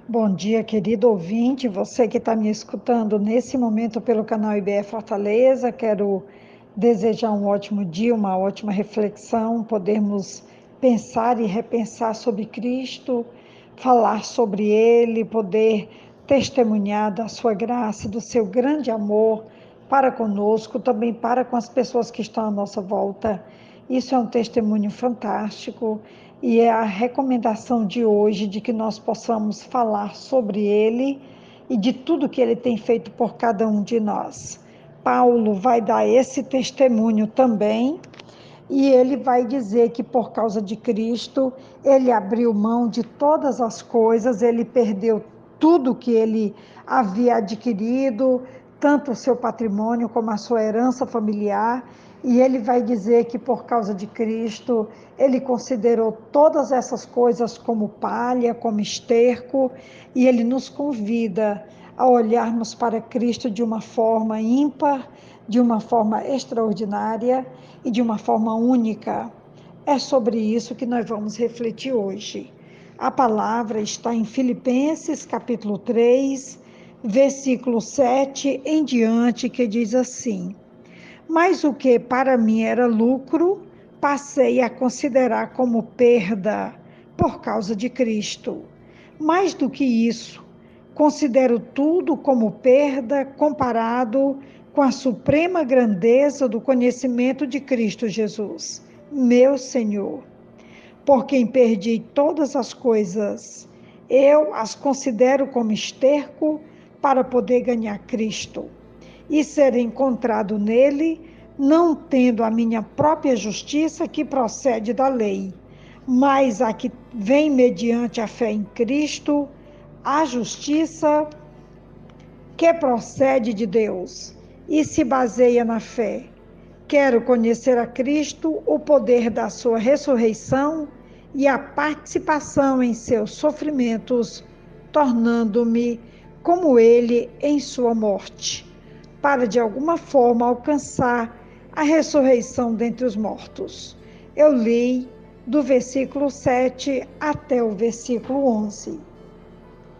Bom dia, querido ouvinte, você que está me escutando nesse momento pelo canal IBE Fortaleza. Quero desejar um ótimo dia, uma ótima reflexão, podermos pensar e repensar sobre Cristo, falar sobre Ele, poder testemunhar da sua graça, do seu grande amor para conosco, também para com as pessoas que estão à nossa volta. Isso é um testemunho fantástico e é a recomendação de hoje de que nós possamos falar sobre ele e de tudo que ele tem feito por cada um de nós. Paulo vai dar esse testemunho também e ele vai dizer que por causa de Cristo, ele abriu mão de todas as coisas, ele perdeu tudo que ele havia adquirido, tanto o seu patrimônio como a sua herança familiar, e ele vai dizer que por causa de Cristo, ele considerou todas essas coisas como palha, como esterco, e ele nos convida a olharmos para Cristo de uma forma ímpar, de uma forma extraordinária e de uma forma única. É sobre isso que nós vamos refletir hoje. A palavra está em Filipenses, capítulo 3, versículo 7 em diante, que diz assim: Mas o que para mim era lucro, passei a considerar como perda por causa de Cristo. Mais do que isso, considero tudo como perda comparado com a suprema grandeza do conhecimento de Cristo Jesus, meu Senhor, por quem perdi todas as coisas. Eu as considero como esterco para poder ganhar Cristo e ser encontrado nele, não tendo a minha própria justiça que procede da lei, mas a que vem mediante a fé em Cristo, a justiça que procede de Deus e se baseia na fé. Quero conhecer a Cristo, o poder da sua ressurreição e a participação em seus sofrimentos, tornando-me como ele em sua morte, para de alguma forma alcançar a ressurreição dentre os mortos. Eu li do versículo 7 até o versículo 11.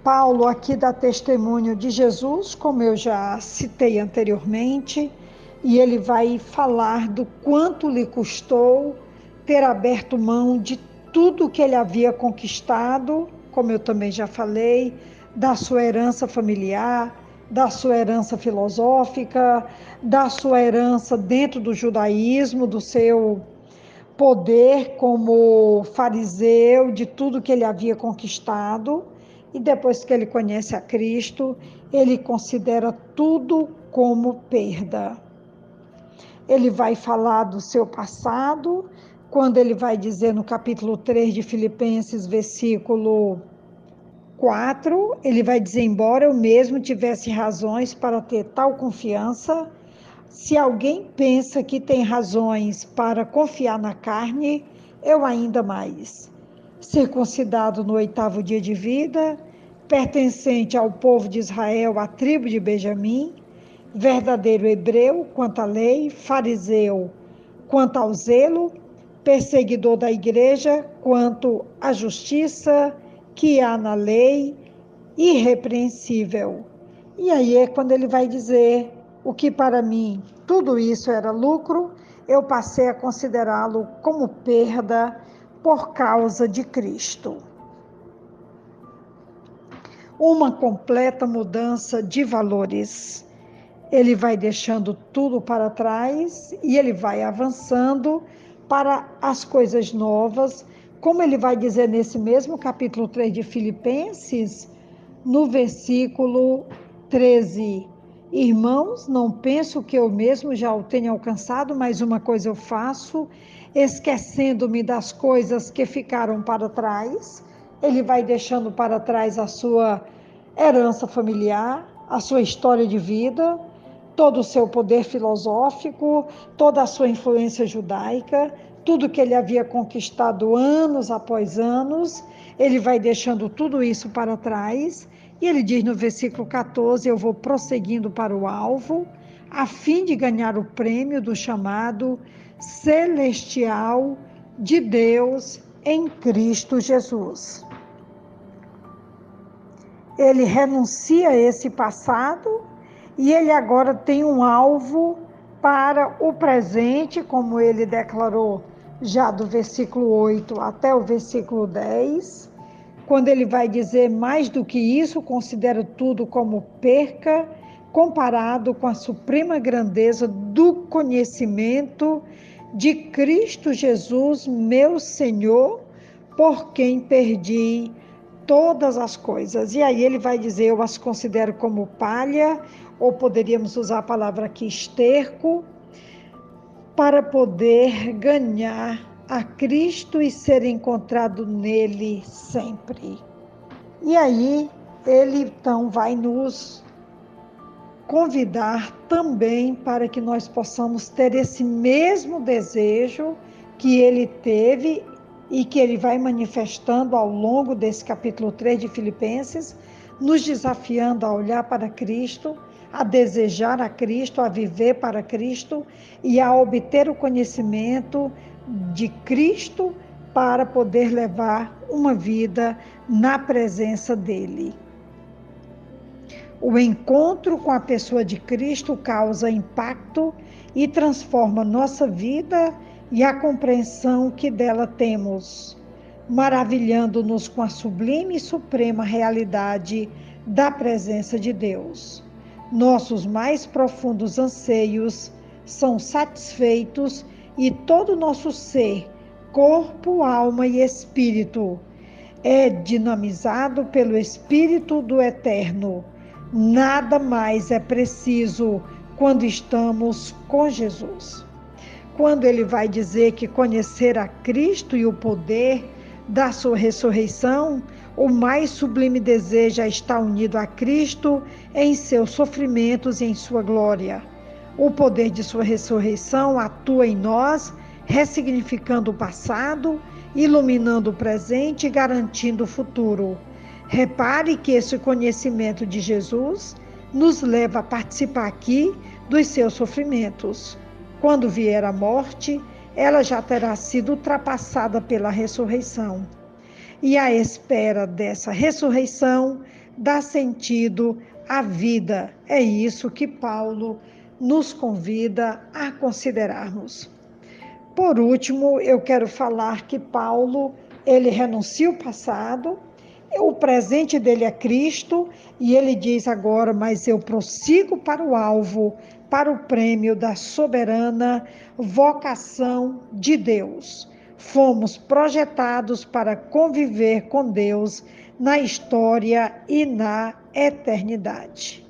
Paulo aqui dá testemunho de Jesus, como eu já citei anteriormente, e ele vai falar do quanto lhe custou ter aberto mão de tudo que ele havia conquistado, como eu também já falei, da sua herança familiar, da sua herança filosófica, da sua herança dentro do judaísmo, do seu poder como fariseu, de tudo que ele havia conquistado, e depois que ele conhece a Cristo, ele considera tudo como perda. Ele vai falar do seu passado, quando ele vai dizer no capítulo 3 de Filipenses, versículo 4, ele vai dizer: embora eu mesmo tivesse razões para ter tal confiança, se alguém pensa que tem razões para confiar na carne, eu ainda mais. Circuncidado no 8º dia de vida, pertencente ao povo de Israel, à tribo de Benjamim, verdadeiro hebreu quanto à lei, fariseu quanto ao zelo, perseguidor da igreja quanto à justiça que há na lei, irrepreensível. E aí é quando ele vai dizer: o que para mim tudo isso era lucro, eu passei a considerá-lo como perda por causa de Cristo. Uma completa mudança de valores. Ele vai deixando tudo para trás e ele vai avançando para as coisas novas, como ele vai dizer nesse mesmo capítulo 3 de Filipenses, no versículo 13. Irmãos, não penso que eu mesmo já o tenha alcançado, mas uma coisa eu faço, esquecendo-me das coisas que ficaram para trás. Ele vai deixando para trás a sua herança familiar, a sua história de vida, todo o seu poder filosófico, toda a sua influência judaica, tudo que ele havia conquistado anos após anos, ele vai deixando tudo isso para trás, e ele diz no versículo 14: eu vou prosseguindo para o alvo, a fim de ganhar o prêmio do chamado celestial de Deus em Cristo Jesus. ele renuncia a esse passado e ele agora tem um alvo para o presente, como ele declarou já do versículo 8 até o versículo 10, quando ele vai dizer: mais do que isso, considero tudo como perca, comparado com a suprema grandeza do conhecimento de Cristo Jesus, meu Senhor, por quem perdi todas as coisas. E aí ele vai dizer: eu as considero como palha, ou poderíamos usar a palavra aqui, esterco, para poder ganhar a Cristo e ser encontrado nele sempre. E aí ele então vai nos convidar também para que nós possamos ter esse mesmo desejo que ele teve e que ele vai manifestando ao longo desse capítulo 3 de Filipenses, nos desafiando a olhar para Cristo, a desejar a Cristo, a viver para Cristo e a obter o conhecimento de Cristo para poder levar uma vida na presença dele. O encontro com a pessoa de Cristo causa impacto e transforma nossa vida e a compreensão que dela temos, maravilhando-nos com a sublime e suprema realidade da presença de Deus. Nossos mais profundos anseios são satisfeitos e todo o nosso ser, corpo, alma e espírito, é dinamizado pelo Espírito do Eterno. Nada mais é preciso quando estamos com Jesus. Quando ele vai dizer que conhecer a Cristo e o poder da sua ressurreição, o mais sublime desejo é estar unido a Cristo em seus sofrimentos e em sua glória. O poder de sua ressurreição atua em nós, ressignificando o passado, iluminando o presente e garantindo o futuro. Repare que esse conhecimento de Jesus nos leva a participar aqui dos seus sofrimentos. Quando vier a morte, ela já terá sido ultrapassada pela ressurreição. E a espera dessa ressurreição dá sentido à vida. É isso que Paulo nos convida a considerarmos. Por último, eu quero falar que Paulo, ele renuncia o passado, o presente dele é Cristo, e ele diz agora: mas eu prossigo para o alvo, para o prêmio da soberana vocação de Deus. Fomos projetados para conviver com Deus na história e na eternidade.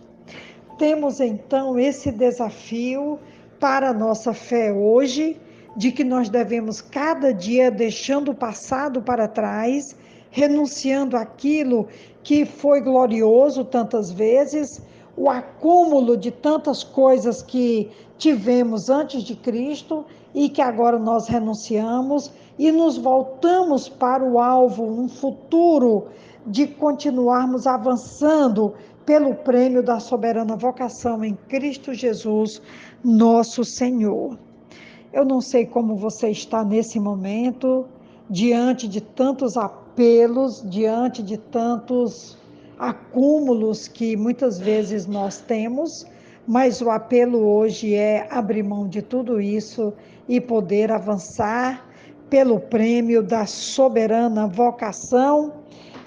Temos então esse desafio para a nossa fé hoje, de que nós devemos cada dia deixando o passado para trás, renunciando àquilo que foi glorioso tantas vezes, o acúmulo de tantas coisas que tivemos antes de Cristo e que agora nós renunciamos e nos voltamos para o alvo, um futuro de continuarmos avançando pelo prêmio da soberana vocação em Cristo Jesus, nosso Senhor. Eu não sei como você está nesse momento, diante de tantos apelos, diante de tantos acúmulos que muitas vezes nós temos, mas o apelo hoje é abrir mão de tudo isso e poder avançar pelo prêmio da soberana vocação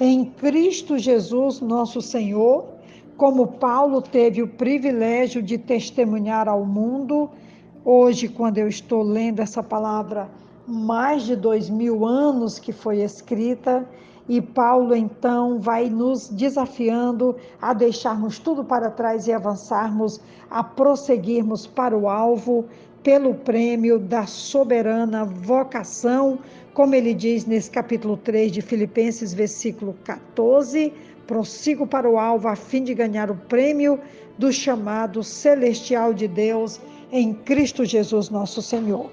em Cristo Jesus, nosso Senhor, como Paulo teve o privilégio de testemunhar ao mundo. Hoje, quando eu estou lendo essa palavra, mais de 2000 anos que foi escrita, e Paulo então vai nos desafiando a deixarmos tudo para trás e avançarmos, a prosseguirmos para o alvo, pelo prêmio da soberana vocação, como ele diz nesse capítulo 3 de Filipenses, versículo 14, prossigo para o alvo a fim de ganhar o prêmio do chamado celestial de Deus em Cristo Jesus nosso Senhor.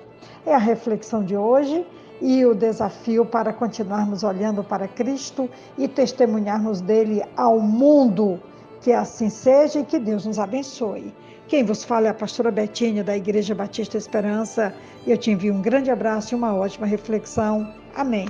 É a reflexão de hoje e o desafio para continuarmos olhando para Cristo e testemunharmos dele ao mundo. Que assim seja e que Deus nos abençoe. Quem vos fala é a pastora Betinha, da Igreja Batista Esperança. Eu te envio um grande abraço e uma ótima reflexão. Amém.